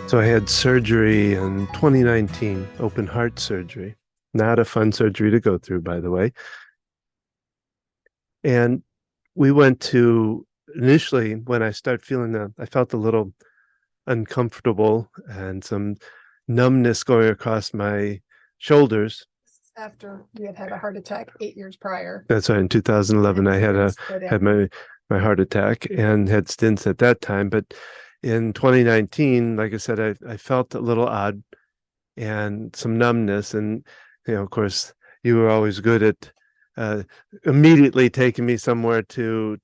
So I had surgery in 2019, open heart surgery. Not a fun surgery to go through, by the way. And we went to initially when I started feeling I felt a little uncomfortable and some numbness going across my shoulders. After you had had a heart attack 8 years prior. That's right. In 2011, I had my heart attack and had stints at that time. But in 2019, like I said, I felt a little odd and some numbness. And, of course, you were always good at uh, immediately taking me somewhere to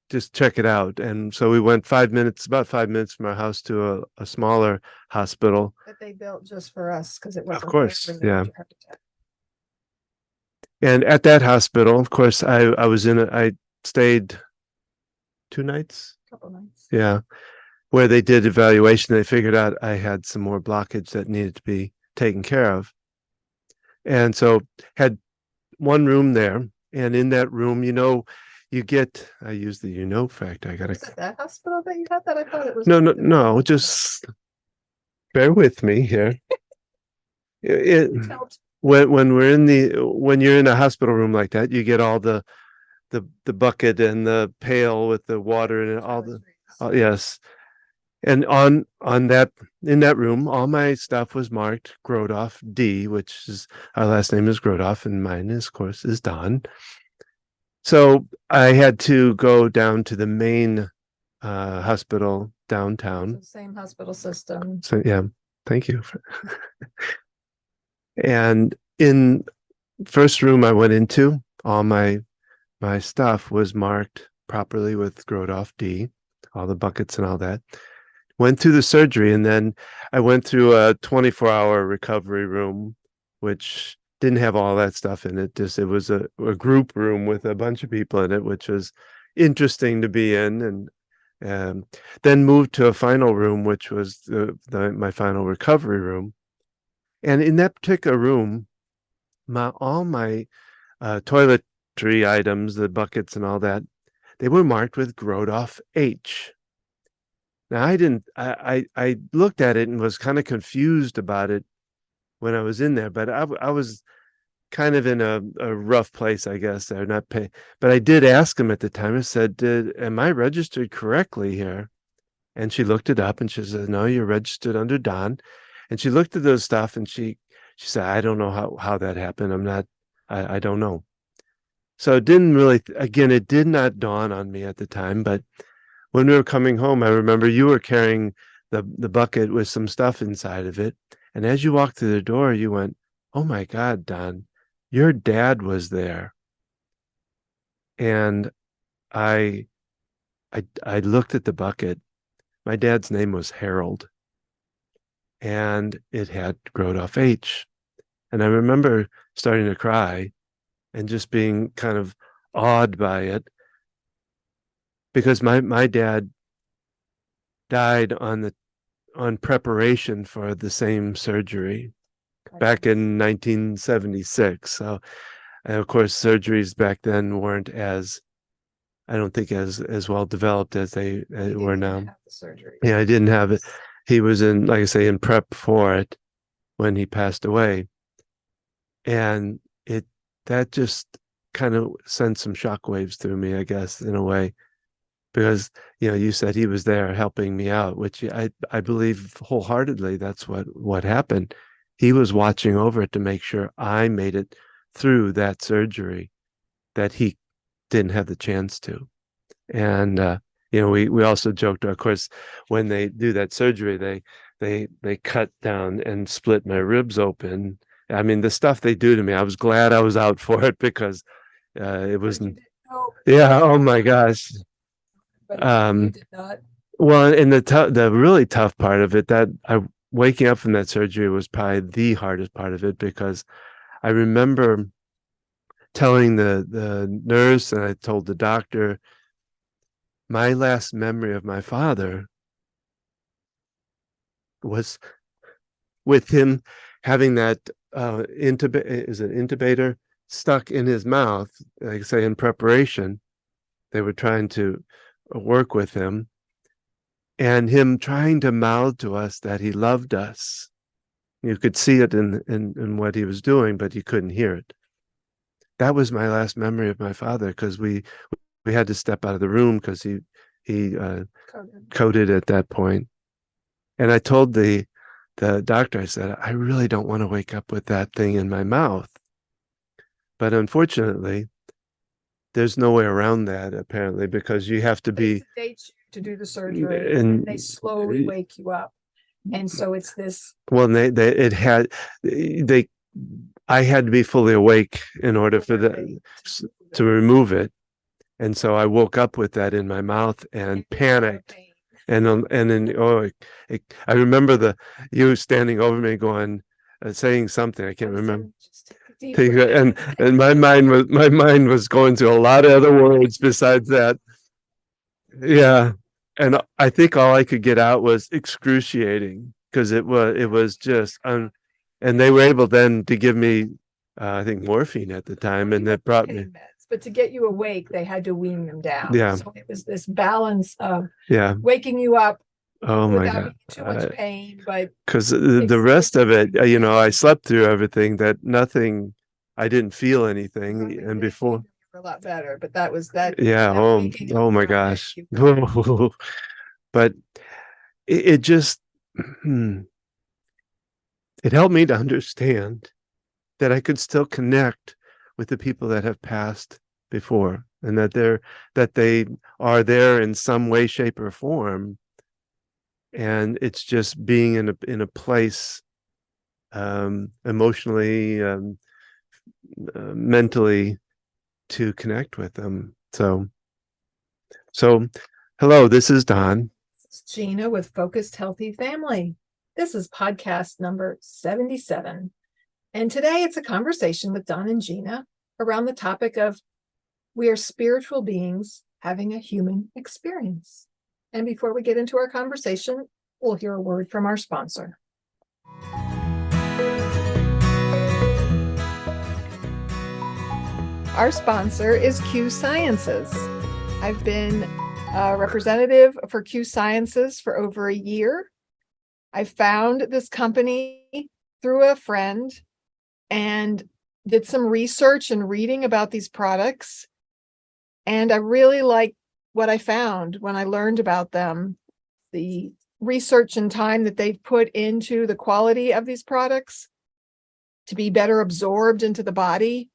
just check it out. And so we went about 5 minutes from our house to a smaller hospital. That they built just for us because it Of wasn't course, there when yeah. you had your heart attack. And at that hospital, of course, I stayed 2 nights. Couple nights. Yeah. Where they did evaluation, they figured out I had some more blockage that needed to be taken care of. And so had one room there. And in that room, you get, I use the fact. I got Was it that hospital that you had that? I thought it was. no, just bear with me here. When you're in a hospital room like that, you get all the bucket and the pail with the water and all yes. And on that in that room, all my stuff was marked Grodoff D, which is our last name is Grodoff, and mine is, of course, is Don. So I had to go down to the main hospital downtown. Same hospital system. So yeah, thank you. And in first room I went into, all my stuff was marked properly with Grodoff D, all the buckets and all that. Went through the surgery, and then I went through a 24-hour recovery room, which didn't have all that stuff in it. Just it was a group room with a bunch of people in it, which was interesting to be in. And then moved to a final room, which was my final recovery room. And in that particular room, all my toiletry items, the buckets and all that, they were marked with Grodoff H. Now I looked at it and was kind of confused about it when I was in there, but I was kind of in a rough place, I guess. They're not pay, but I did ask him at the time. I said, am I registered correctly here? And she looked it up and she said, no, you're registered under Don. And she looked at those stuff and she said, I don't know how that happened. I don't know. So it didn't really, again, it did not dawn on me at the time, but when we were coming home, I remember you were carrying the bucket with some stuff inside of it. And as you walked through the door, you went, oh my God, Don, your dad was there. And I looked at the bucket. My dad's name was Harold, and it had Grodoff H. And I remember starting to cry and just being kind of awed by it, because my dad died on preparation for the same surgery back in 1976. So, and of course, surgeries back then weren't I don't think as well developed as they were now. Yeah, I didn't have it. He was like I say, in prep for it when he passed away. And that just kind of sent some shockwaves through me, I guess, in a way, because you said he was there helping me out, which I believe wholeheartedly that's what happened. He was watching over it to make sure I made it through that surgery that he didn't have the chance to. And we also joked, of course, when they do that surgery, they cut down and split my ribs open. I mean, the stuff they do to me, I was glad I was out for it, because it wasn't. Yeah. Oh my gosh. You did not. Well, and the really tough part of it, that waking up from that surgery was probably the hardest part of it, because I remember telling the nurse, and I told the doctor, my last memory of my father was with him having that intubator stuck in his mouth, like I say, in preparation. They were trying to work with him. and him trying to mouth to us that he loved us. You could see it in what he was doing, but you couldn't hear it. That was my last memory of my father, because we had to step out of the room because he coded at that point. And I told the doctor, I said, I really don't want to wake up with that thing in my mouth. But unfortunately, there's no way around that, apparently, because you have to They be sedate you to do the surgery, and and they slowly wake you up. And so it's this. well, I had to be fully awake in order for to remove it. And so I woke up with that in my mouth and panicked. And then I remember you standing over me going, saying something. I can't remember. And my mind was going through a lot of other words besides that. Yeah. And I think all I could get out was excruciating, because it was just and they were able then to give me I think morphine at the time, and that brought me. But to get you awake, they had to wean them down. Yeah. So it was this balance of waking you up. Oh my without God. too much pain, but because the rest of it, I slept through everything. I didn't feel anything, and before a lot better. But that was that. Yeah. Oh my gosh. But it just it helped me to understand that I could still connect with the people that have passed before, and that they are there in some way, shape, or form. And it's just being in a place, emotionally, mentally, to connect with them. So hello, this is Don. This is Gina with Focused Healthy Family. This is podcast number 77. And today it's a conversation with Don and Gina around the topic of we are spiritual beings having a human experience. And before we get into our conversation, we'll hear a word from our sponsor. Our sponsor is Q Sciences. I've been a representative for Q Sciences for over a year. I found this company through a friend and did some research and reading about these products. And I really liked what I found when I learned about them. The research and time that they've put into the quality of these products to be better absorbed into the body.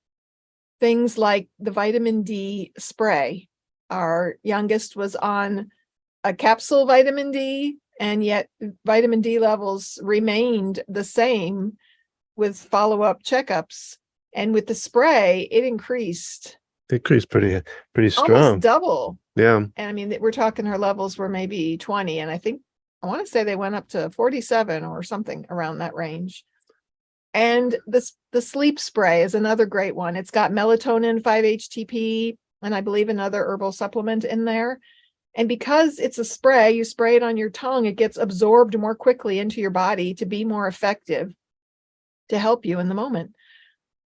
Things like the vitamin D spray. Our youngest was on a capsule vitamin D, and yet vitamin D levels remained the same with follow-up checkups. And with the spray, it increased. Pretty strong. Almost double. Yeah. And I mean, we're talking her levels were maybe 20, and I want to say they went up to 47 or something around that range. And the sleep spray is another great one. It's got melatonin, 5-HTP, and I believe another herbal supplement in there. And because it's a spray, you spray it on your tongue, it gets absorbed more quickly into your body to be more effective to help you in the moment.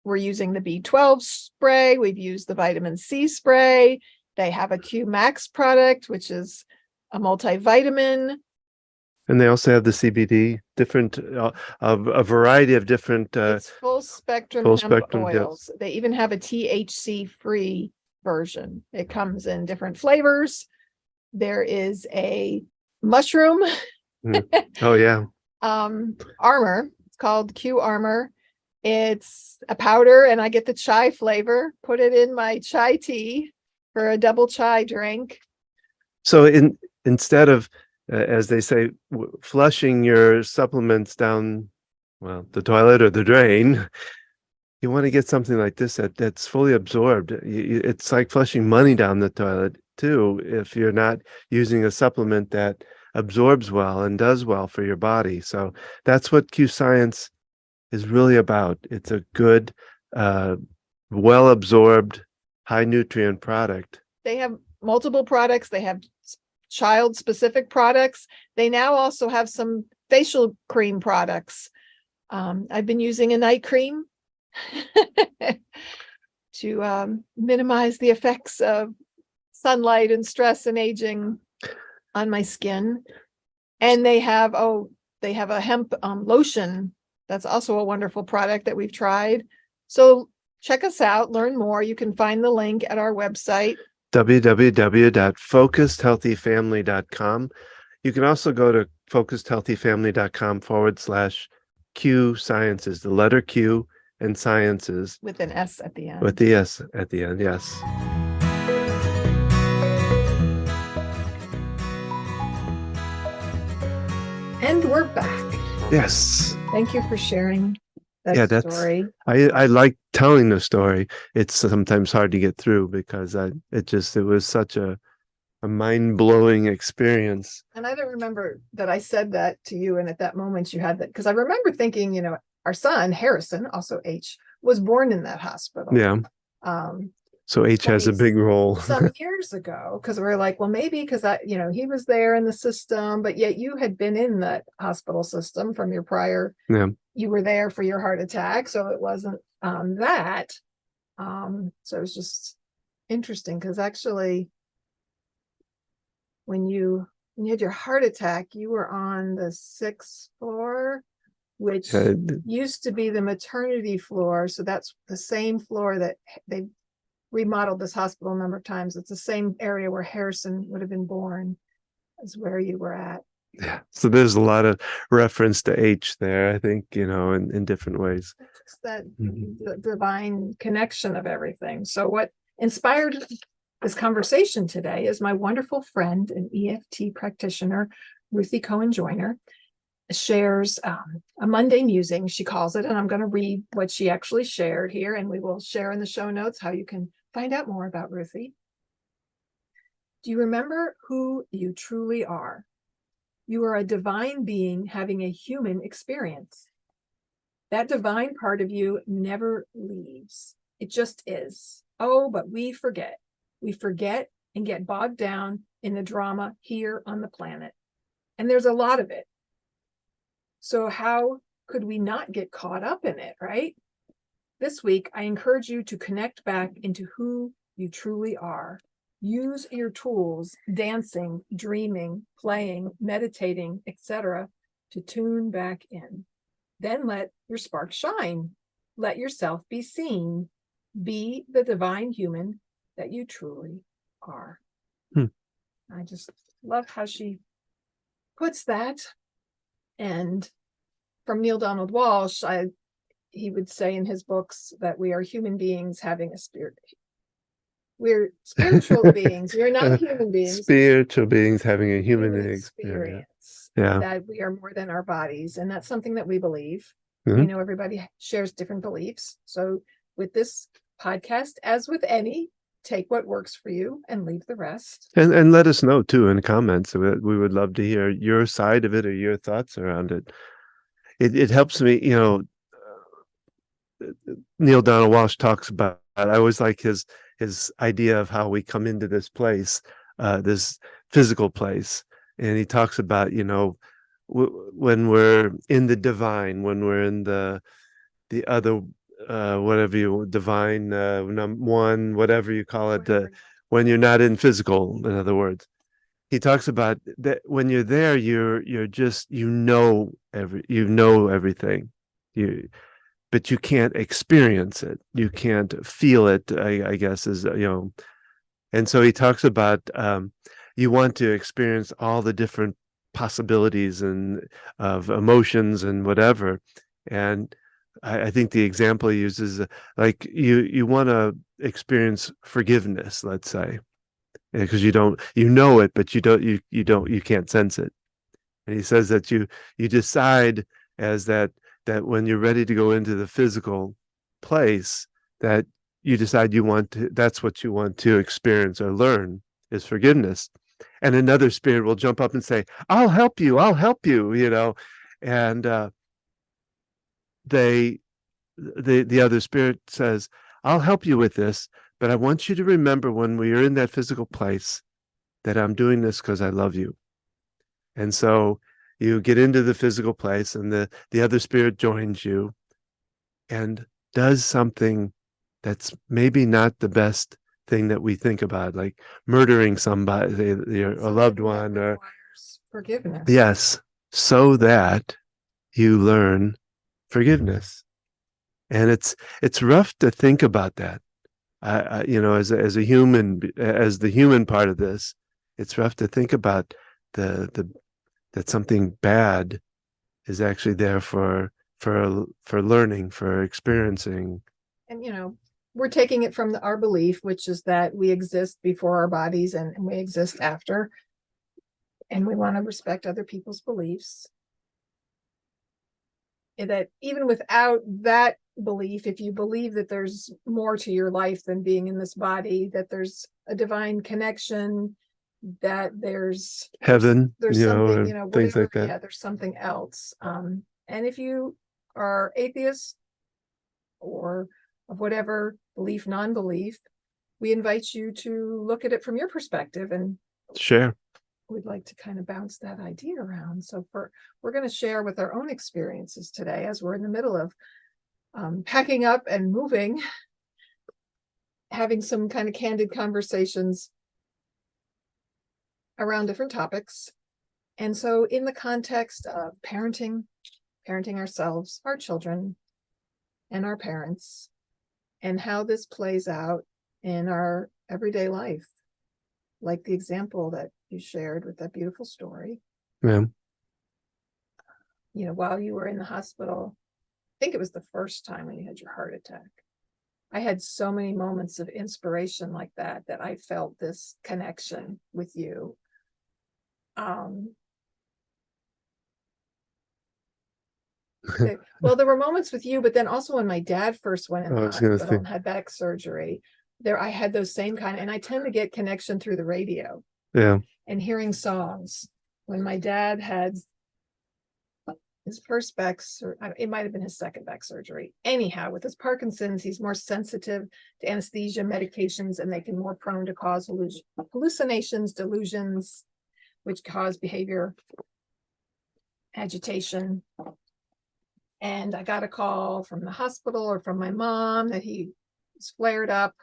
We're using the B12 spray. We've used the vitamin C spray. They have a Q Max product, which is a multivitamin. And they also have the CBD, different, a variety of different. It's full spectrum oils. Yes. They even have a THC-free version. It comes in different flavors. There is a mushroom. Oh yeah. Armor. It's called Q Armor. It's a powder, and I get the chai flavor. Put it in my chai tea for a double chai drink. So instead of as they say, flushing your supplements down, the toilet or the drain, you want to get something like this that's fully absorbed. It's like flushing money down the toilet too, if you're not using a supplement that absorbs well and does well for your body. So that's what Q Science is really about. It's a good, well absorbed, high nutrient product. They have multiple products. They have child specific products. They now also have some facial cream products. I've been using a night cream to minimize the effects of sunlight and stress and aging. on my skin. And they have a hemp lotion. That's also a wonderful product that we've tried. So check us out, learn more. You can find the link at our website. www.focusedhealthyfamily.com. You can also go to focusedhealthyfamily.com/Q Sciences, the letter Q and Sciences. With an S at the end. With the S at the end, yes. And we're back. Yes. Thank you for sharing that story. I like telling the story. It's sometimes hard to get through because it was such a mind-blowing experience. And I don't remember that I said that to you, and at that moment you had that, because I remember thinking, our son Harrison, also H, was born in that hospital. Yeah. So H has a big role. Some years ago, because we were like, well, maybe because he was there in the system, but yet you had been in that hospital system from your prior. Yeah. You were there for your heart attack, so it wasn't that. So it was just interesting because actually, when you had your heart attack, you were on the 6th floor, which used to be the maternity floor. So that's the same floor that they remodeled this hospital a number of times. It's the same area where Harrison would have been born as where you were at. Yeah. So there's a lot of reference to H there, I think, in different ways. It's that the divine connection of everything. So what inspired this conversation today is my wonderful friend and EFT practitioner, Ruthi Cohen-Joyner, shares a Monday musing, she calls it, and I'm going to read what she actually shared here, and we will share in the show notes how you can find out more about Ruthi. Do you remember who you truly are? You are a divine being having a human experience. That divine part of you never leaves. It just is. Oh, but we forget. We forget and get bogged down in the drama here on the planet. And there's a lot of it. So how could we not get caught up in it, right? This week, I encourage you to connect back into who you truly are. Use your tools, dancing, dreaming, playing, meditating, etc., to tune back in. Then let your spark shine. Let yourself be seen. Be the divine human that you truly are. I just love how she puts that. And from Neale Donald Walsch, he would say in his books that we are human beings having a spirit. We're spiritual beings. We're not human beings. Spiritual beings having a human experience. Yeah. That we are more than our bodies. And that's something that we believe. Mm-hmm. Everybody shares different beliefs. So with this podcast, as with any, take what works for you and leave the rest. And let us know too in comments. We would love to hear your side of it or your thoughts around it. It helps me, Neale Donald Walsch talks about, I always like his idea of how we come into this place, this physical place. And he talks about, when we're in the divine, when we're in the other, whatever you divine, one, whatever you call it, when you're not in physical, in other words. He talks about that when you're there, you're just, everything, but you can't experience it. You can't feel it, I guess, and so he talks about, you want to experience all the different possibilities and of emotions and whatever. And I think the example he uses, like you want to experience forgiveness, let's say, because you know it, but you can't sense it. And he says that you decide as that when you're ready to go into the physical place, that you decide that's what you want to experience or learn is forgiveness. And another spirit will jump up and say, I'll help you, and the other spirit says, I'll help you with this, but I want you to remember when we are in that physical place that I'm doing this because I love you. And so you get into the physical place and the other spirit joins you and does something that's maybe not the best thing that we think about, like murdering somebody, a loved one, or forgiveness. yes, so that you learn forgiveness. And it's rough to think about that. As a human, as the human part of this, it's rough to think about the that something bad is actually there for learning, for experiencing. And we're taking it from our belief, which is that we exist before our bodies and we exist after, and we want to respect other people's beliefs. And that even without that belief, if you believe that there's more to your life than being in this body, that there's a divine connection, that there's Heaven, there's something, things whatever, like that. yeah, there's something else. And if you are atheist or of whatever belief, non-belief, we invite you to look at it from your perspective, and Sure. we'd like to kind of bounce that idea around. So we're going to share with our own experiences today as we're in the middle of packing up and moving, having some kind of candid conversations around different topics. And so in the context of parenting ourselves, our children, and our parents, and how this plays out in our everyday life, like the example that you shared with that beautiful story. Yeah. While you were in the hospital, I think it was the first time when you had your heart attack. I had so many moments of inspiration like that I felt this connection with you. Well, there were moments with you, but then also when my dad first went in the hospital and had back surgery, I had those same kind, and I tend to get connection through the radio. Yeah. And hearing songs. When my dad had his first back surgery, it might have been his second back surgery. Anyhow, with his Parkinson's, he's more sensitive to anesthesia medications, and they can more prone to cause hallucinations, delusions, which cause behavior agitation. And I got a call from the hospital or from my mom that he was flared up,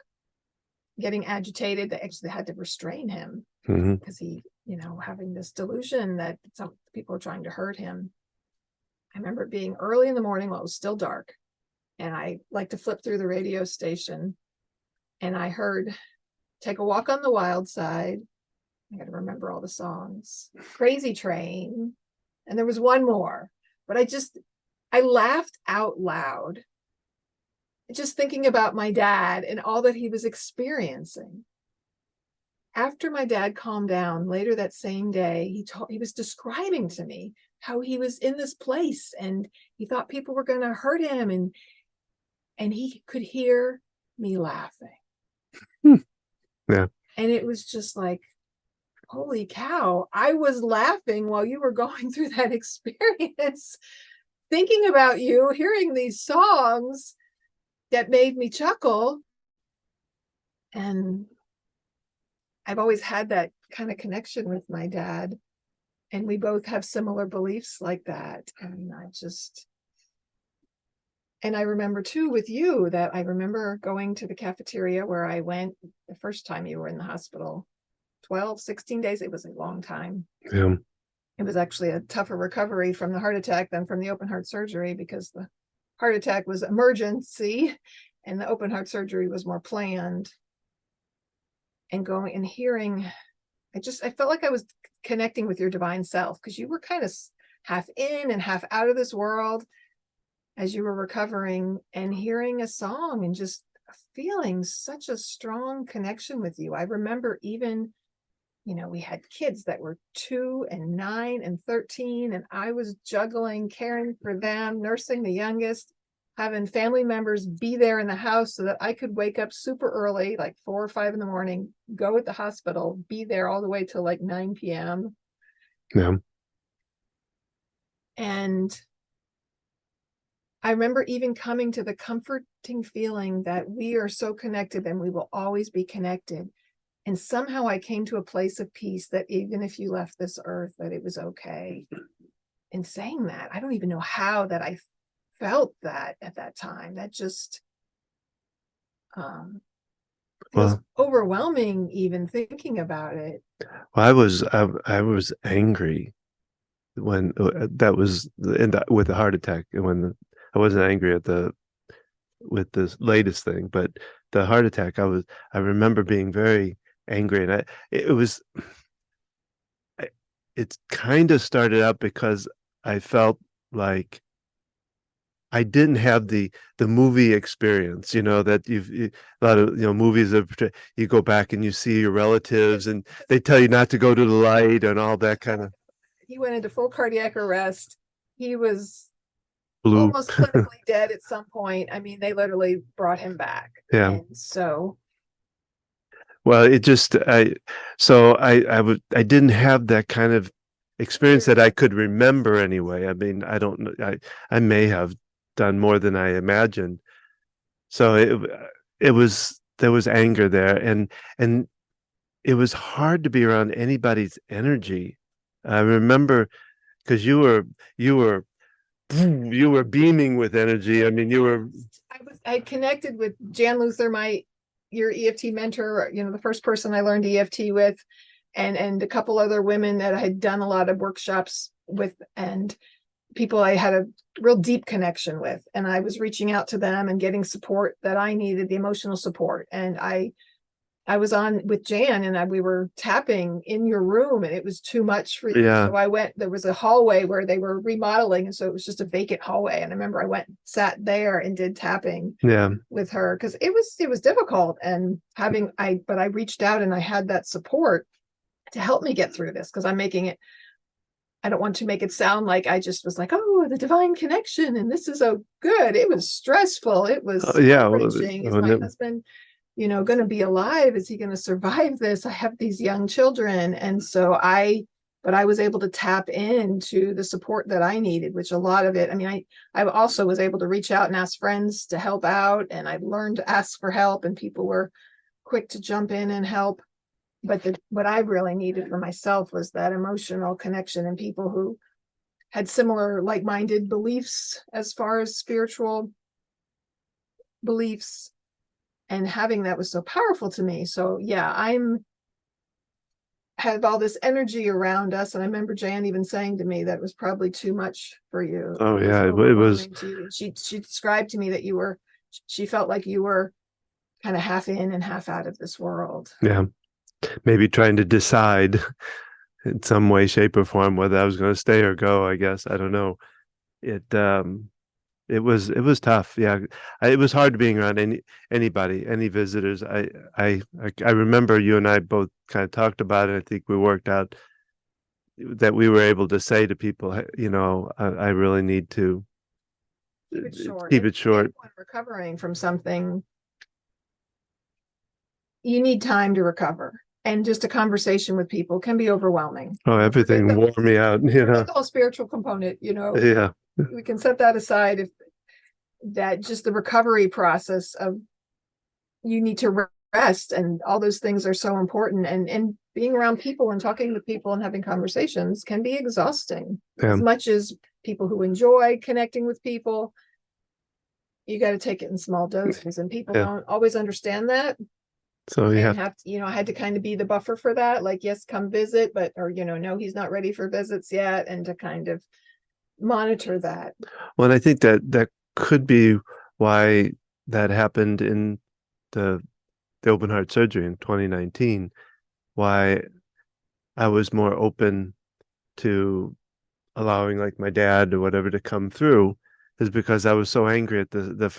getting agitated. They actually had to restrain him because he, having this delusion that some people are trying to hurt him. I remember it being early in the morning while it was still dark, and I like to flip through the radio station, and I heard "Take a Walk on the Wild Side." I got to remember all the songs. "Crazy Train," and there was one more, but I laughed out loud, just thinking about my dad and all that he was experiencing. After my dad calmed down later that same day, he was describing to me how he was in this place and he thought people were going to hurt him, and he could hear me laughing. Yeah. And it was just like, holy cow, I was laughing while you were going through that experience, thinking about you, hearing these songs that made me chuckle. And I've always had that kind of connection with my dad, and we both have similar beliefs like that. And I remember too with you that I remember going to the cafeteria where I went the first time you were in the hospital, 12, 16 days. It was a long time. Yeah. It was actually a tougher recovery from the heart attack than from the open heart surgery, because the heart attack was emergency and the open heart surgery was more planned. And going and hearing, I felt like I was connecting with your divine self, because you were kind of half in and half out of this world as you were recovering, and hearing a song and just feeling such a strong connection with you. I remember even, we had kids that were 2 and 9 and 13, and I was juggling, caring for them, nursing the youngest, having family members be there in the house so that I could wake up super early, like 4 or 5 in the morning, go at the hospital, be there all the way till like 9 p.m. Yeah. And I remember even coming to the comforting feeling that we are so connected and we will always be connected. And somehow I came to a place of peace that even if you left this earth, that it was okay. In saying that, I don't even know how that I felt that at that time. That just, feels Well, overwhelming even thinking about it. I was angry when that was with the heart attack, and I wasn't angry at the with this latest thing, but the heart attack, I remember being very angry, and it was it kind of started out because I felt like I didn't have the movie experience, that a lot of movies of you go back and you see your relatives and they tell you not to go to the light and all that kind of He went into full cardiac arrest. He was blue. almost clinically dead at some point. I mean, they literally brought him back. Yeah. And so Well, it just so I didn't have that kind of experience that I could remember anyway. I mean, I don't know. I may have done more than I imagined. So it was there was anger there, and it was hard to be around anybody's energy. I remember because you were you were beaming with energy. I mean, you were I connected with Jan Luther, your EFT mentor, the first person I learned EFT with, and a couple other women that I had done a lot of workshops with, and people I had a real deep connection with. And I was reaching out to them and getting support that I needed, the emotional support. And I was on with Jan, and we were tapping in your room, and it was too much for you. yeah So I went, there was a hallway where they were remodeling. And so it was just a vacant hallway. And I remember I went, sat there and did tapping yeah with her because it was difficult. And but I reached out and I had that support to help me get through this, because I don't want to make it sound like I just was like, oh, the divine connection and this is so good. It was stressful. It was yeah. heart-wrenching. Is my husband going to be alive? Is he going to survive this? I have these young children. And so but I was able to tap into the support that I needed, which a lot of it, I mean, I also was able to reach out and ask friends to help out. And I learned to ask for help, and people were quick to jump in and help. But what I really needed for myself was that emotional connection, and people who had similar like-minded beliefs as far as spiritual beliefs, and having that was so powerful to me. So yeah, have all this energy around us. And I remember Jan even saying to me that it was probably too much for you. Oh yeah, it was. To you. And she described to me that she felt like you were kind of half in and half out of this world. Yeah, maybe trying to decide in some way, shape, or form whether I was going to stay or go. I guess I don't know. It was tough. Yeah, it was hard being around any visitors. I remember you and I both kind of talked about it. I think we worked out that we were able to say to people, I really need to Keep it short. Keep it short. When recovering from something, you need time to recover. And just a conversation with people can be overwhelming. Oh, everything wore me out. The whole spiritual component, Yeah. We can set that aside. If that just the recovery process of you need to rest, and all those things are so important. And being around people and talking with people and having conversations can be exhausting. Yeah. As much as people who enjoy connecting with people, you got to take it in small doses, and people don't always understand that. So you have to, I had to kind of be the buffer for that. Like, yes, come visit, but, or, no, he's not ready for visits yet. And to kind of monitor that. Well, I think that could be why that happened in the open heart surgery in 2019. Why I was more open to allowing like my dad or whatever to come through is because I was so angry at the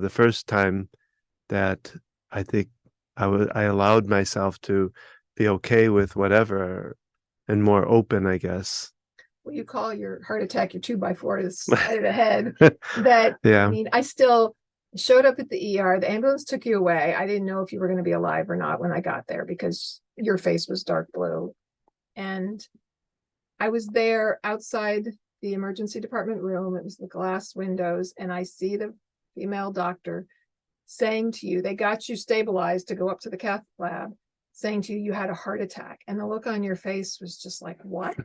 first time that I think I allowed myself to be okay with whatever and more open, I guess. What you call your heart attack, your 2x4 is side of the head. Yeah. I mean, I still showed up at the ER. The ambulance took you away. I didn't know if you were going to be alive or not when I got there, because your face was dark blue. And I was there outside the emergency department room. It was the glass windows. And I see the female doctor saying to you, they got you stabilized to go up to the cath lab, saying to you, you had a heart attack. And the look on your face was just like, what?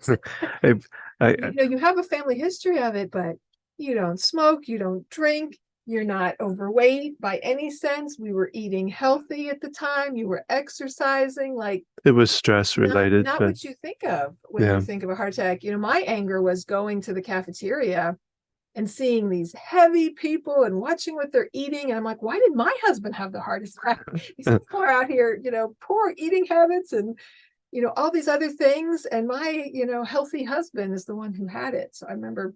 You have a family history of it, but you don't smoke, you don't drink, You're not overweight by any sense. We were eating healthy at the time. You were exercising, like It was stress related, not but what you think of when yeah. you think of a heart attack. My anger was going to the cafeteria and seeing these heavy people and watching what they're eating. And I'm like, why did my husband have the heart attack? These people are out here, poor eating habits and, all these other things. And my, healthy husband is the one who had it. So I remember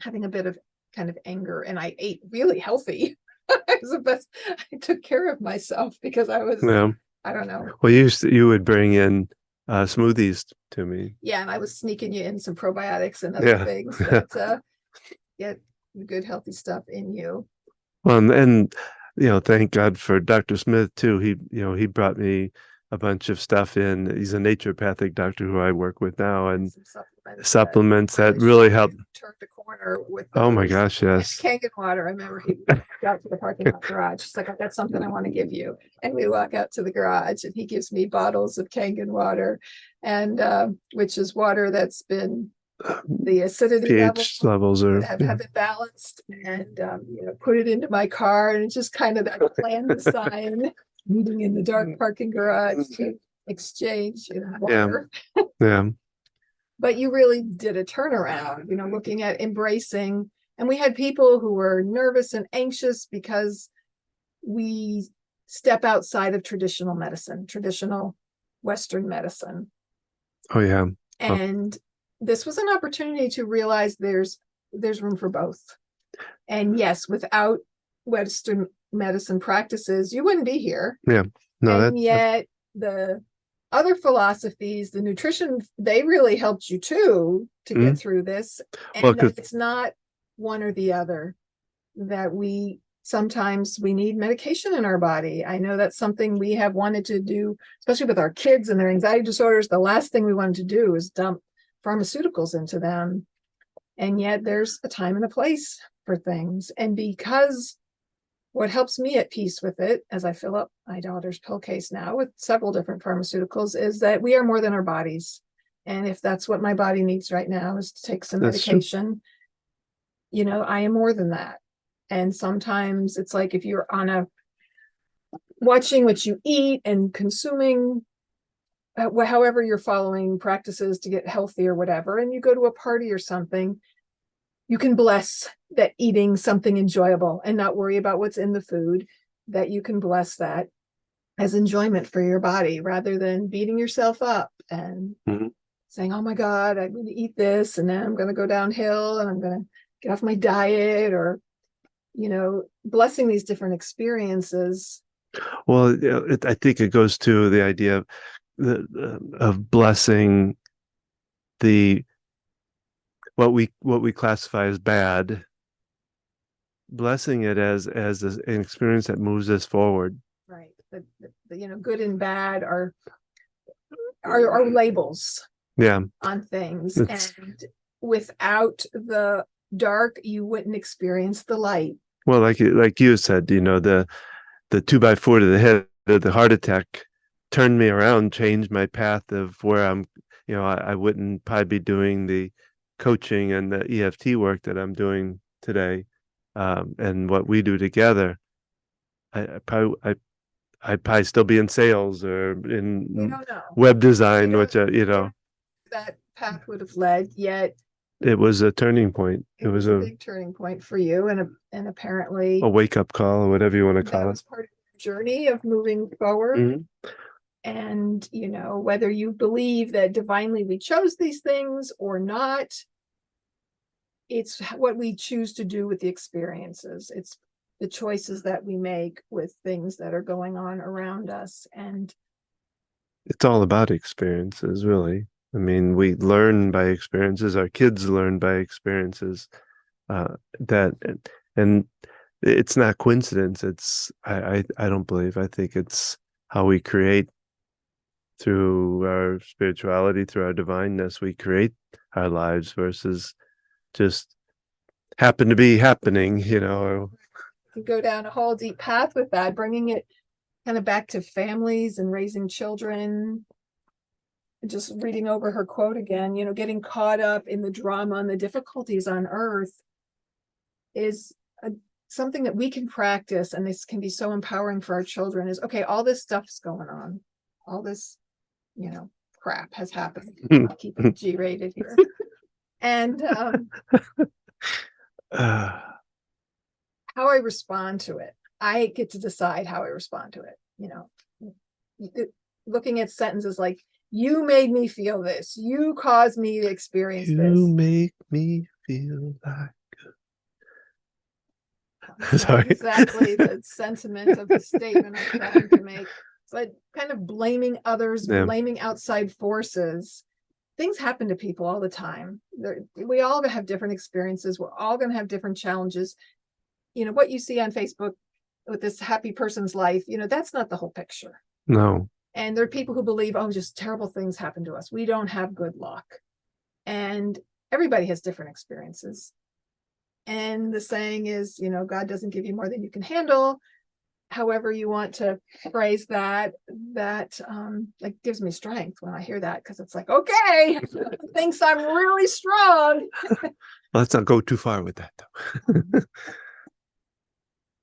having a bit of kind of anger, and I ate really healthy. It was the best. I took care of myself because I was, Yeah. I don't know. Well, you would bring in smoothies to me. Yeah. And I was sneaking you in some probiotics and other Yeah. things that get good, healthy stuff in you. Well, and thank God for Dr. Smith too. He brought me a bunch of stuff in. He's a naturopathic doctor who I work with now, and Some supplements that really help. Turned a corner with Oh my those. gosh, yes. Kangen water. I remember he walked out to the parking lot garage. She's like, I've got something I want to give you. And we walk out to the garage and he gives me bottles of Kangen water, and which is water that's been the acidity pH levels are have been balanced, and put it into my car, and it's just kind of that clandestine meeting in the dark parking garage to exchange water. Yeah. But you really did a turnaround, looking at embracing. And we had people who were nervous and anxious because we step outside of traditional medicine, traditional Western medicine. Oh yeah. And this was an opportunity to realize there's room for both. And yes, without Western medicine practices, you wouldn't be here. Yeah. No, and yet the other philosophies, the nutrition, they really helped you too to get through this. And it's not one or the other, that sometimes we need medication in our body. I know that's something we have wanted to do, especially with our kids and their anxiety disorders. The last thing we wanted to do is dump pharmaceuticals into them. And yet there's a time and a place for things. And because what helps me at peace with it, as I fill up my daughter's pill case now with several different pharmaceuticals, is that we are more than our bodies. And if that's what my body needs right now is to take some medication, I am more than that. And sometimes it's like if you're watching what you eat and consuming, however you're following practices to get healthy or whatever, and you go to a party or something, you can bless that eating something enjoyable and not worry about what's in the food, that you can bless that as enjoyment for your body rather than beating yourself up and saying, oh my God, I'm going to eat this and then I'm going to go downhill and I'm going to get off my diet, or, blessing these different experiences. Well, I think it goes to the idea of blessing what we classify as bad, blessing it as an experience that moves us forward. Right. The good and bad are labels. Yeah. On things. And without the dark, you wouldn't experience the light. Well, like you said, the 2x4 to the head of the heart attack turned me around, changed my path of where I'm. I wouldn't probably be doing the coaching and the EFT work that I'm doing today, and what we do together. I'd probably still be in sales or in web design, which that path would have led. Yet it was a turning point. It was a big turning point for you, and apparently a wake up call, or whatever you want to call it. That was part of the journey of moving forward. And whether you believe that divinely we chose these things or not, it's what we choose to do with the experiences. It's the choices that we make with things that are going on around us. And it's all about experiences, really. I mean, we learn by experiences. Our kids learn by experiences. And it's not coincidence. I don't believe. I think it's how we create through our spirituality, through our divineness. We create our lives versus just happen to be happening. You go down a whole deep path with that, bringing it kind of back to families and raising children. Just reading over her quote again, getting caught up in the drama and the difficulties on earth is something that we can practice, and this can be so empowering for our children, is, okay, all this stuff's going on. All this, crap has happened. I'll keep it G-rated here. And Uh, how I respond to it. I get to decide how I respond to it. Looking at sentences like, you made me feel this. You caused me to experience you this. make me feel like. Not Sorry. exactly the sentiment of the statement I'm trying to make. But kind of blaming others, Yeah. blaming outside forces. Things happen to people all the time. We all have different experiences. We're all going to have different challenges. What you see on Facebook with this happy person's life, that's not the whole picture. No. And there are people who believe, oh, just terrible things happen to us. We don't have good luck. And everybody has different experiences. And the saying is, God doesn't give you more than you can handle. However you want to phrase that like gives me strength when I hear that, because it's like, okay, thinks I'm really strong. Let's not go too far with that, though.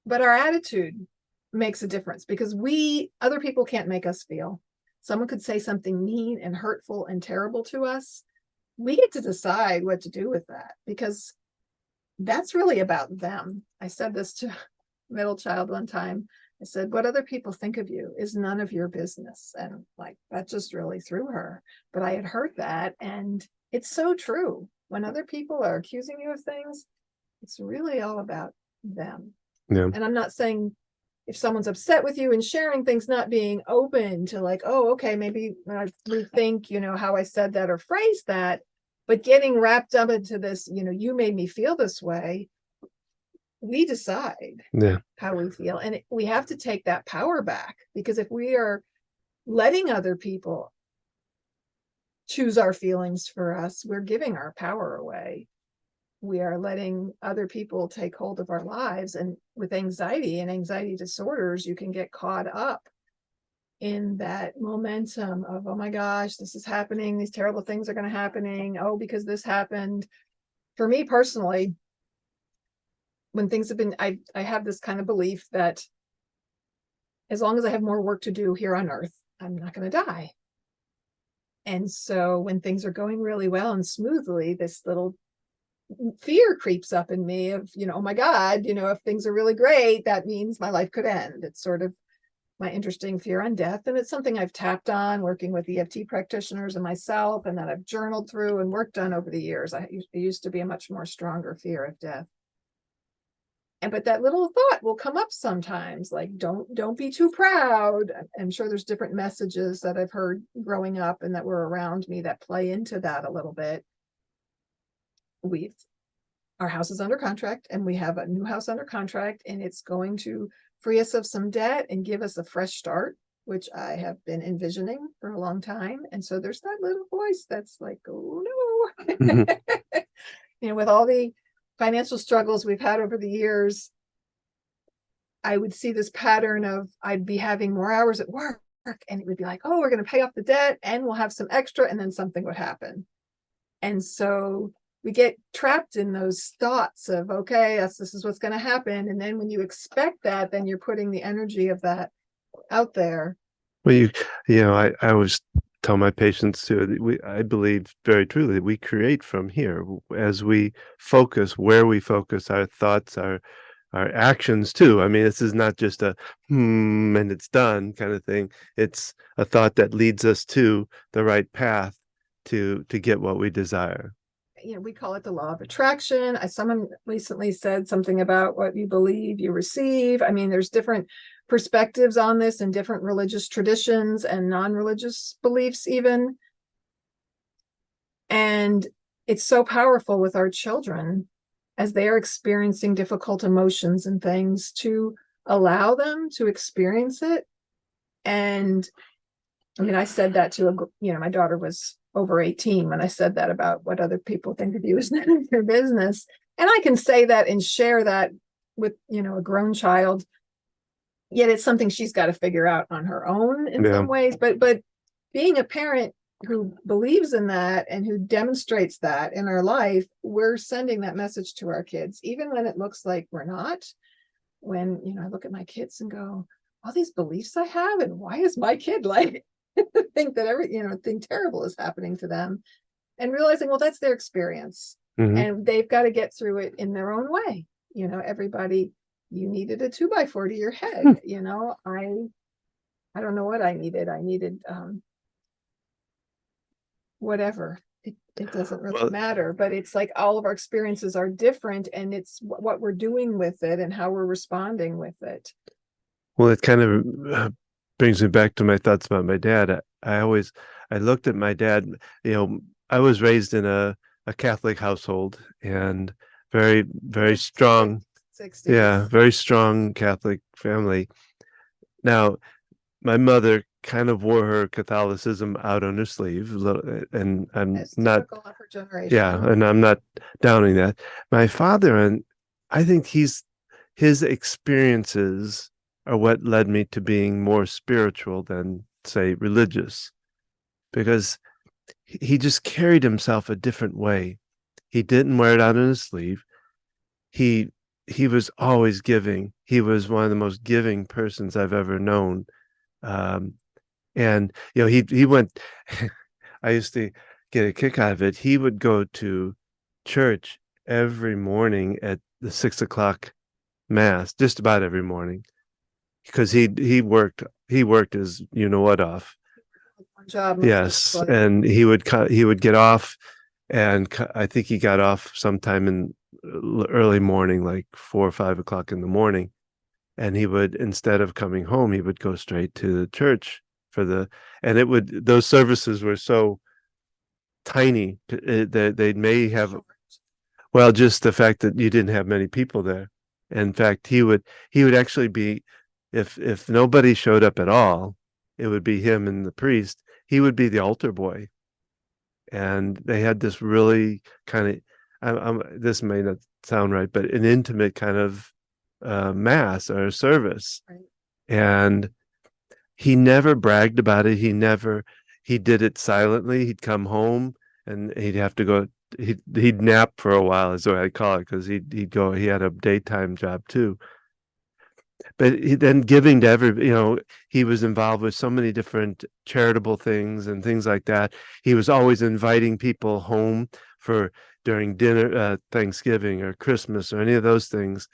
But our attitude makes a difference, because other people can't make us feel. Someone could say something mean and hurtful and terrible to us. We get to decide what to do with that, because that's really about them. I said this to a middle child one time. I said, what other people think of you is none of your business. And like, that just really threw her. But I had heard that, and it's so true. When other people are accusing you of things, it's really all about them. Yeah. And I'm not saying if someone's upset with you and sharing things, not being open to like, oh, okay, maybe I rethink, how I said that or phrased that, but getting wrapped up into this, you made me feel this way. We decide how we feel, and we have to take that power back, because if we are letting other people choose our feelings for us, we're giving our power away. We are letting other people take hold of our lives. And with anxiety and anxiety disorders, you can get caught up in that momentum of, oh my gosh, this is happening. These terrible things are going to happening. Oh, because this happened. For me personally, when things have been, I have this kind of belief that as long as I have more work to do here on earth, I'm not going to die. And so when things are going really well and smoothly, this little fear creeps up in me of, oh my God, if things are really great, that means my life could end. It's sort of my interesting fear on death. And it's something I've tapped on working with EFT practitioners and myself, and that I've journaled through and worked on over the years. It used to be a much more stronger fear of death. But that little thought will come up sometimes, like, don't be too proud. I'm sure there's different messages that I've heard growing up and that were around me that play into that a little bit. Our house is under contract, and we have a new house under contract, and it's going to free us of some debt and give us a fresh start, which I have been envisioning for a long time. And so there's that little voice that's like, oh no. Mm-hmm. With all the financial struggles we've had over the years, I would see this pattern of I'd be having more hours at work, and it would be like, oh, we're going to pay off the debt and we'll have some extra, and then something would happen. And so we get trapped in those thoughts of, okay, this is what's going to happen. And then when you expect that, then you're putting the energy of that out there. Well, I always tell my patients too, I believe very truly that we create from here as we focus, where we focus our thoughts, our actions too. I mean, this is not just a and it's done kind of thing. It's a thought that leads us to the right path to get what we desire. We call it the law of attraction. Someone recently said something about what you believe, you receive. I mean, there's different perspectives on this in different religious traditions and non-religious beliefs even. And it's so powerful with our children as they are experiencing difficult emotions and things, to allow them to experience it. And I mean, I said that to my daughter was over 18 when I said that about what other people think of you is none of your business. And I can say that and share that with, a grown child. Yet it's something she's got to figure out on her own in some ways. But being a parent who believes in that and who demonstrates that in our life, we're sending that message to our kids, even when it looks like we're not. when, I look at my kids and go, all these beliefs I have, and why is my kid like think that think terrible is happening to them, and realizing, well, that's their experience, and they've got to get through it in their own way. Everybody, you needed a 2x4 to your head. I don't know what I needed. I needed whatever. It doesn't really matter, but it's like all of our experiences are different, and it's what we're doing with it and how we're responding with it. Well, it kind of brings me back to my thoughts about my dad. I looked at my dad, I was raised in a Catholic household, and very, very strong. 60s. Yeah, very strong Catholic family. Now, my mother kind of wore her Catholicism out on her sleeve, and I'm not, of her generation. yeah, and I'm not downing that. My father, and I think his experiences are what led me to being more spiritual than, say, religious, because he just carried himself a different way. He didn't wear it out on his sleeve. He was always giving. He was one of the most giving persons I've ever known. And he went I used to get a kick out of it. He would go to church every morning at the 6 o'clock mass, just about every morning, because he worked his what off. One job. Yes, and he would get off, and I think he got off sometime in early morning, like 4 or 5 o'clock in the morning, and he would, instead of coming home, he would go straight to the church those services were so tiny that they may have, well, just the fact that you didn't have many people there. In fact, he would actually be, if nobody showed up at all, it would be him and the priest. He would be the altar boy, and they had this really kind of, this may not sound right, but an intimate kind of mass or service. Right. And he never bragged about it. He did it silently. He'd come home and he'd have to go, he'd nap for a while, is what I call it, because he'd go, he had a daytime job too. But then giving to he was involved with so many different charitable things and things like that. He was always inviting people home during dinner, Thanksgiving or Christmas or any of those things.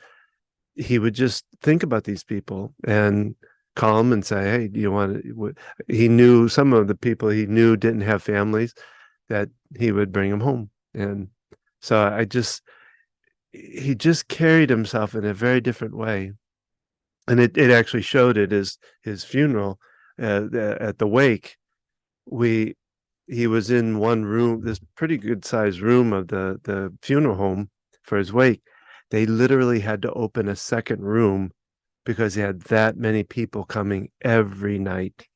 He would just think about these people and call them and say, hey, do you want to? He knew some of the people he knew didn't have families, that he would bring them home. And so he just carried himself in a very different way. And it actually showed at his funeral, at the wake. He was in one room, this pretty good sized room of the funeral home for his wake. They literally had to open a second room because he had that many people coming every night.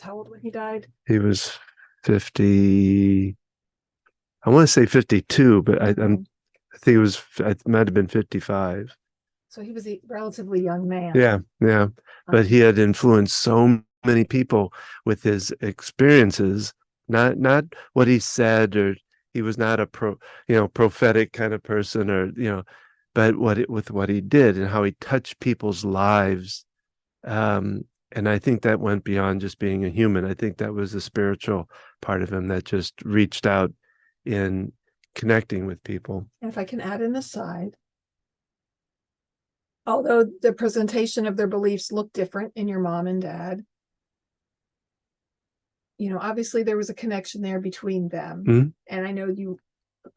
How old when he died? He was 50. I want to say 52, but I think it might have been 55. So he was a relatively young man. Yeah. But he had influenced so many people with his experiences, not what he said, or he was not a prophetic kind of person, or but with what he did and how he touched people's lives. And I think that went beyond just being a human. I think that was the spiritual part of him that just reached out in connecting with people. And if I can add an aside, although the presentation of their beliefs looked different in your mom and dad, obviously there was a connection there between them. Mm-hmm. And I know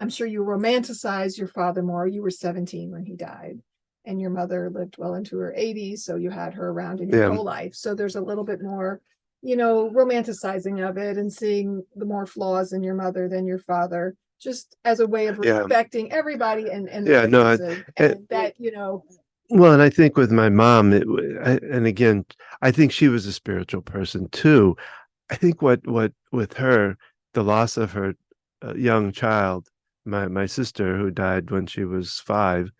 I'm sure you romanticize your father more. You were 17 when he died, and your mother lived well into her 80s. So you had her around in your whole life. So there's a little bit more, romanticizing of it and seeing the more flaws in your mother than your father, just as a way of respecting everybody and Well, and I think with my mom, and again, I think she was a spiritual person too. I think what with her, the loss of her young child, my sister, who died when she was 5,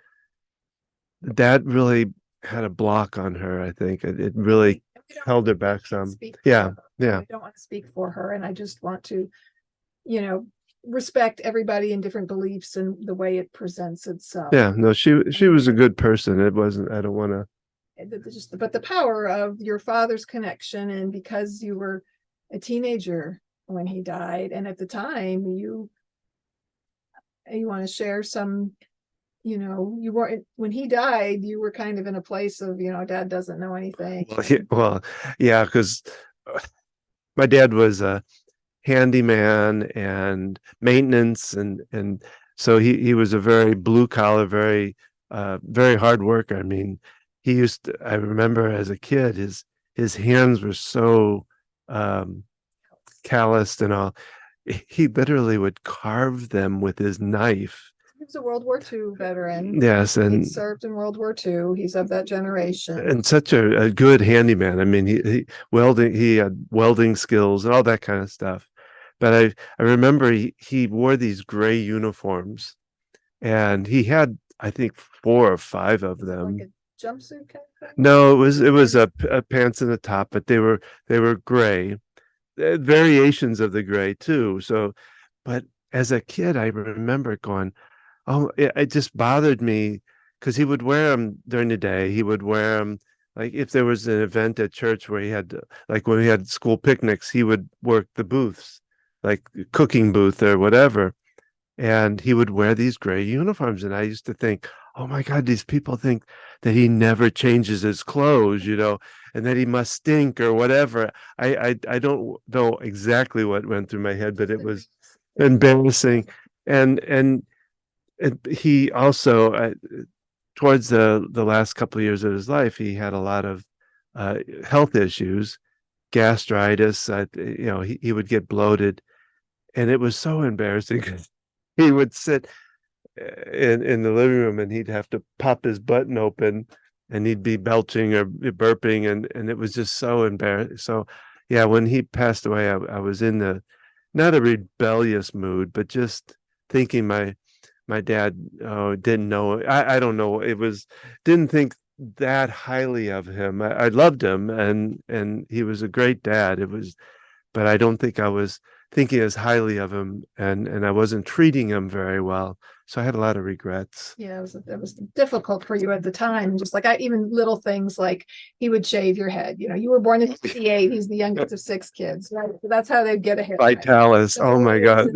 that really had a block on her. I think it really held her back some. Yeah. I don't want to speak for her, and I just want to, respect everybody in different beliefs and the way it presents itself. Yeah, no, she was a good person. It wasn't, I don't want to. But the power of your father's connection, and because you were a teenager when he died, and at the time you want to share some, you weren't, when he died, you were kind of in a place of, dad doesn't know anything. Well, yeah, because my dad was a handyman and maintenance, and so he was a very blue collar, very hard worker. I mean, I remember as a kid, his hands were so calloused and all. He literally would carve them with his knife. He was a World War II veteran. Yes, He and served in World War II. He's of that generation. and such a good handyman. I mean, he had welding skills and all that kind of stuff. But I remember he wore these gray uniforms, and he had, I think, 4 or 5 of them. Like a jumpsuit kind of thing? No, it was a pants and a top, but they were gray, variations of the gray too. So, but as a kid, I remember going, oh, it just bothered me because he would wear them during the day. He would wear them like if there was an event at church where he had like when we had school picnics, he would work the booths, like cooking booth or whatever. And he would wear these gray uniforms. And I used to think, oh my God, these people think that he never changes his clothes, and that he must stink or whatever. I don't know exactly what went through my head, but it was embarrassing. And he also, towards the last couple of years of his life, he had a lot of health issues, gastritis. He would get bloated, and it was so embarrassing because he would sit in the living room and he'd have to pop his button open, and he'd be belching or burping, and it was just so embarrassing. So yeah, when he passed away, I was in not a rebellious mood, but just thinking my dad didn't know. I don't know. Didn't think that highly of him. I loved him, and he was a great dad. But I don't think I was thinking as highly of him, and I wasn't treating him very well. So I had a lot of regrets. Yeah, it was difficult for you at the time. Just like even little things like he would shave your head. You were born in 1958. He's the youngest of 6 kids, right? So that's how they'd get a haircut. Vitalis. Oh my God.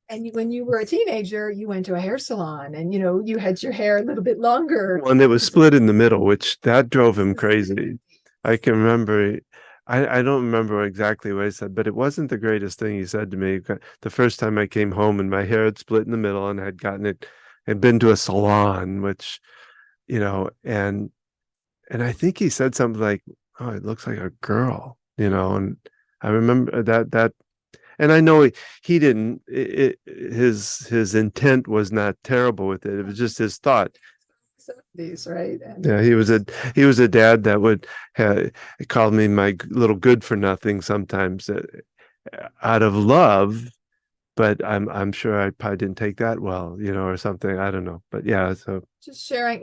And when you were a teenager, you went to a hair salon, and you had your hair a little bit longer. One that was split in the middle, which that drove him crazy. I can remember. I don't remember exactly what he said, but it wasn't the greatest thing he said to me. The first time I came home and my hair had split in the middle, and had been to a salon, which, and I think he said something like, "Oh, it looks like a girl," and I remember that. And I know he didn't. His intent was not terrible with it. It was just his thought. These right. Yeah, he was a dad that would call me my little good for nothing sometimes, out of love, but I'm sure I probably didn't take that well, or something. I don't know, but yeah. So just sharing,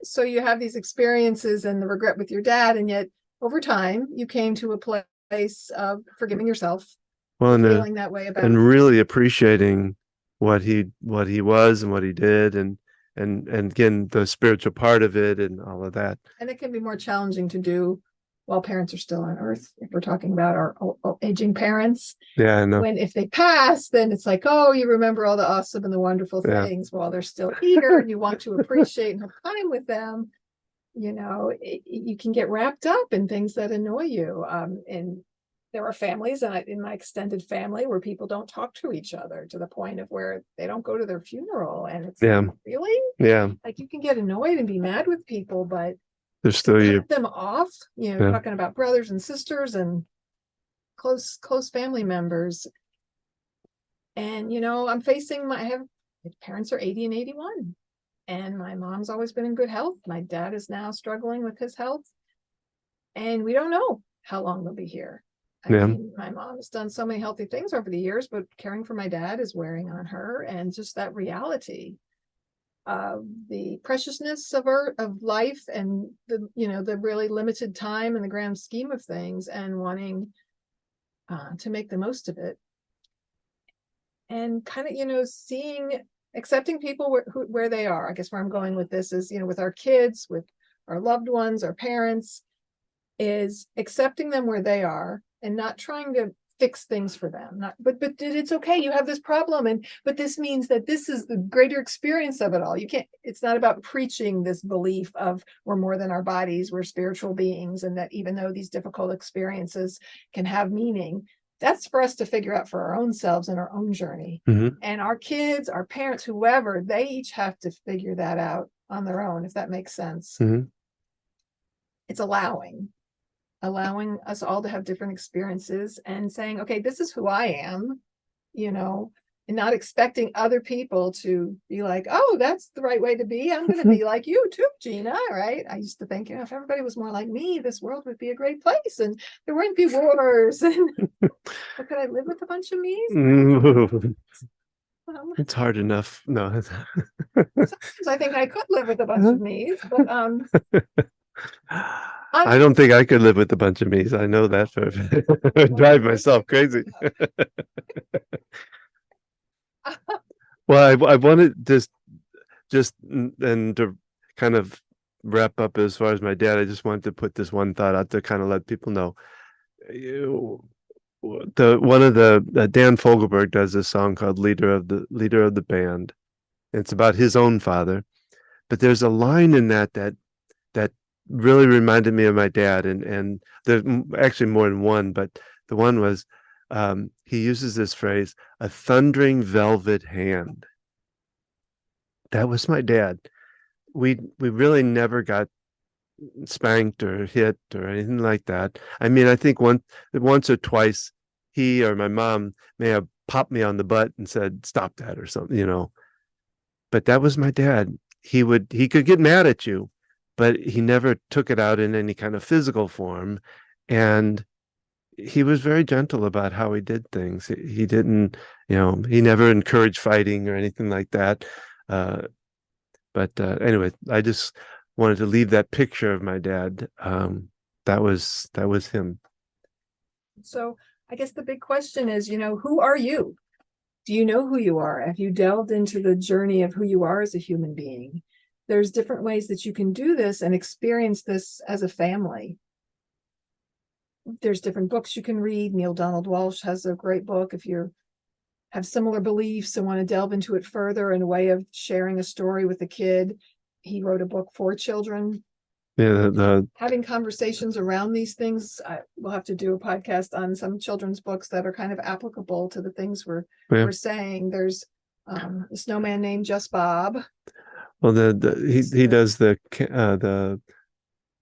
so you have these experiences and the regret with your dad, and yet over time you came to a place of forgiving yourself. Well, feeling that way about and really appreciating what he was and what he did, and again the spiritual part of it and all of that. And it can be more challenging to do while parents are still on earth. If we're talking about our aging parents, yeah, I know. If they pass, then it's like, oh, you remember all the awesome and the wonderful things while they're still here, and you want to appreciate and have time with them. You can get wrapped up in things that annoy you, and there are families, in my extended family, where people don't talk to each other to the point of where they don't go to their funeral. And it's really, like, you can get annoyed and be mad with people, but they're still you. Them off, talking about brothers and sisters and close family members. And, my parents are 80 and 81. And my mom's always been in good health. My dad is now struggling with his health. And we don't know how long they'll be here. I mean, my mom has done so many healthy things over the years, but caring for my dad is wearing on her, and just that reality of the preciousness of life, and the really limited time in the grand scheme of things, and wanting to make the most of it. and kind of, accepting people where they are. I guess where I'm going with this is, with our kids, with our loved ones, our parents, is accepting them where they are and not trying to fix things for them. But it's okay. You have this problem, but this means that this is the greater experience of it all. It's not about preaching this belief of we're more than our bodies, we're spiritual beings, and that even though these difficult experiences can have meaning, that's for us to figure out for our own selves and our own journey. And our kids, our parents, whoever, they each have to figure that out on their own, if that makes sense. It's allowing us all to have different experiences and saying, okay, this is who I am, and not expecting other people to be like, oh, that's the right way to be. I'm going to be like you too, Gina, right? I used to think, if everybody was more like me, this world would be a great place and there wouldn't be wars. And but could I live with a bunch of me's? It's hard enough. No. Sometimes I think I could live with a bunch of me's, but I don't think I could live with a bunch of me's. I know that for I'd drive myself crazy. Well, I wanted just and to kind of wrap up as far as my dad, I just wanted to put this one thought out to kind of let people know. Dan Fogelberg does this song called Leader of the Band. It's about his own father, but there's a line in that really reminded me of my dad, and there's actually more than one, but the one was he uses this phrase, a thundering velvet hand. That was my dad. We really never got spanked or hit or anything like that. I mean, I think once or twice he or my mom may have popped me on the butt and said, stop that or something, but that was my dad. He could get mad at you, but he never took it out in any kind of physical form. And he was very gentle about how he did things. He didn't, he never encouraged fighting or anything like that. But anyway, I just wanted to leave that picture of my dad. That was him. So I guess the big question is, who are you? Do you know who you are? Have you delved into the journey of who you are as a human being? There's different ways that you can do this and experience this as a family. There's different books you can read. Neale Donald Walsch has a great book if you have similar beliefs and want to delve into it further in a way of sharing a story with a kid. He wrote a book for children. Yeah, having conversations around these things. We'll have to do a podcast on some children's books that are kind of applicable to the things we're saying. There's the Snowman Named Just Bob. Well, he does the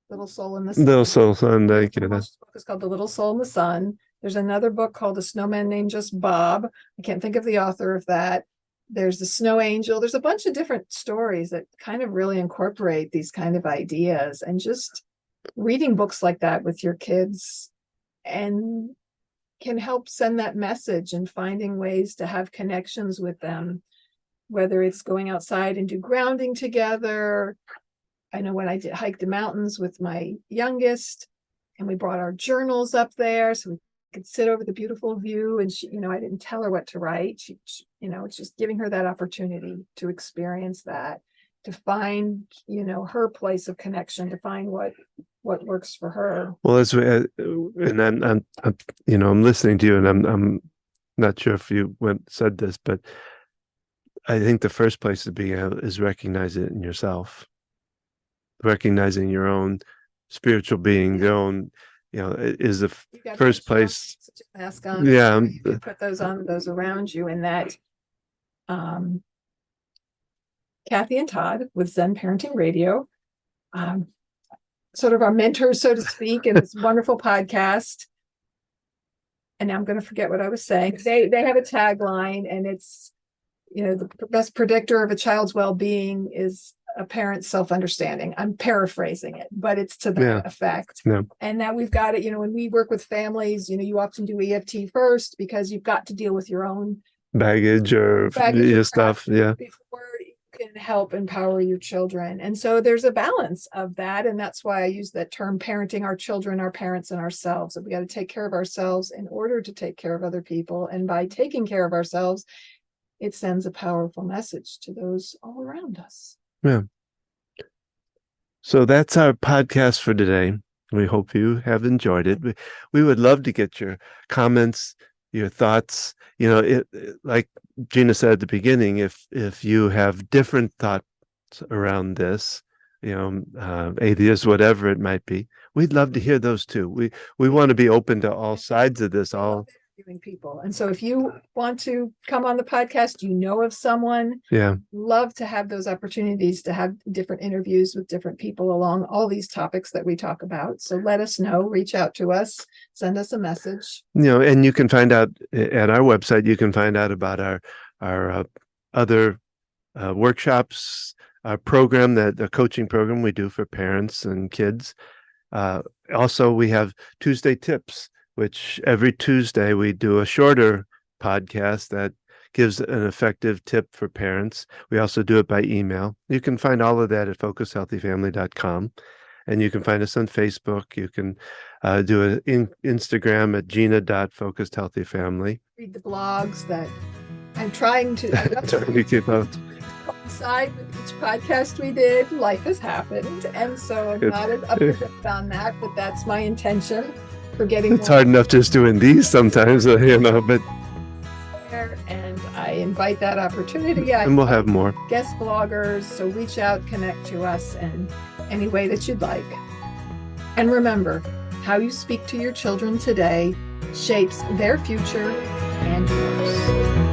Little Soul in the Sun. Little Soul Sun. The book is called The Little Soul in the Sun. There's another book called The Snowman Named Just Bob. I can't think of the author of that. There's the Snow Angel. There's a bunch of different stories that kind of really incorporate these kind of ideas, and just reading books like that with your kids and can help send that message and finding ways to have connections with them, whether it's going outside and do grounding together. I know when I hiked the mountains with my youngest and we brought our journals up there so we could sit over the beautiful view, and she, I didn't tell her what to write. She it's just giving her that opportunity to experience that, to find, her place of connection, to find what works for her. Well, and I'm listening to you, and I'm not sure if you said this, but I think the first place to be is recognize it in yourself, recognizing your own spiritual being, your own, is the first place. Mask on. Yeah, you put those on those around you, and that. Kathy and Todd with Zen Parenting Radio, sort of our mentors, so to speak, in this wonderful podcast. And now I'm going to forget what I was saying. They have a tagline, and it's, the best predictor of a child's well-being is a parent's self-understanding. I'm paraphrasing it, but it's to that effect. Yeah. And that we've got it, when we work with families, you often do EFT first because you've got to deal with your own baggage or your stuff. Yeah. Before you can help empower your children. And so there's a balance of that. And that's why I use that term, parenting our children, our parents, and ourselves. That we got to take care of ourselves in order to take care of other people. And by taking care of ourselves, it sends a powerful message to those all around us. Yeah. So that's our podcast for today. We hope you have enjoyed it. We would love to get your comments, your thoughts. Like Gina said at the beginning, if you have different thoughts around this, atheist, whatever it might be, we'd love to hear those too. We want to be open to all sides of this. Interviewing people, and so if you want to come on the podcast, of someone, love to have those opportunities to have different interviews with different people along all these topics that we talk about. So let us know, reach out to us, send us a message. And you can find out at our website. You can find out about our other workshops, our program, the coaching program we do for parents and kids. Also, we have Tuesday Tips, which every Tuesday we do a shorter podcast that gives an effective tip for parents. We also do it by email. You can find all of that at focushealthyfamily.com. And you can find us on Facebook. You can do an Instagram at gina.focusedhealthyfamily. Read the blogs that I'm trying to keep up. Coincide with each podcast we did. Life has happened. And so I'm not up to date on that, but that's my intention. It's hard enough just doing these sometimes, but and I invite that opportunity. And we'll have more guest bloggers, so reach out, connect to us in any way that you'd like. And remember, how you speak to your children today shapes their future and yours.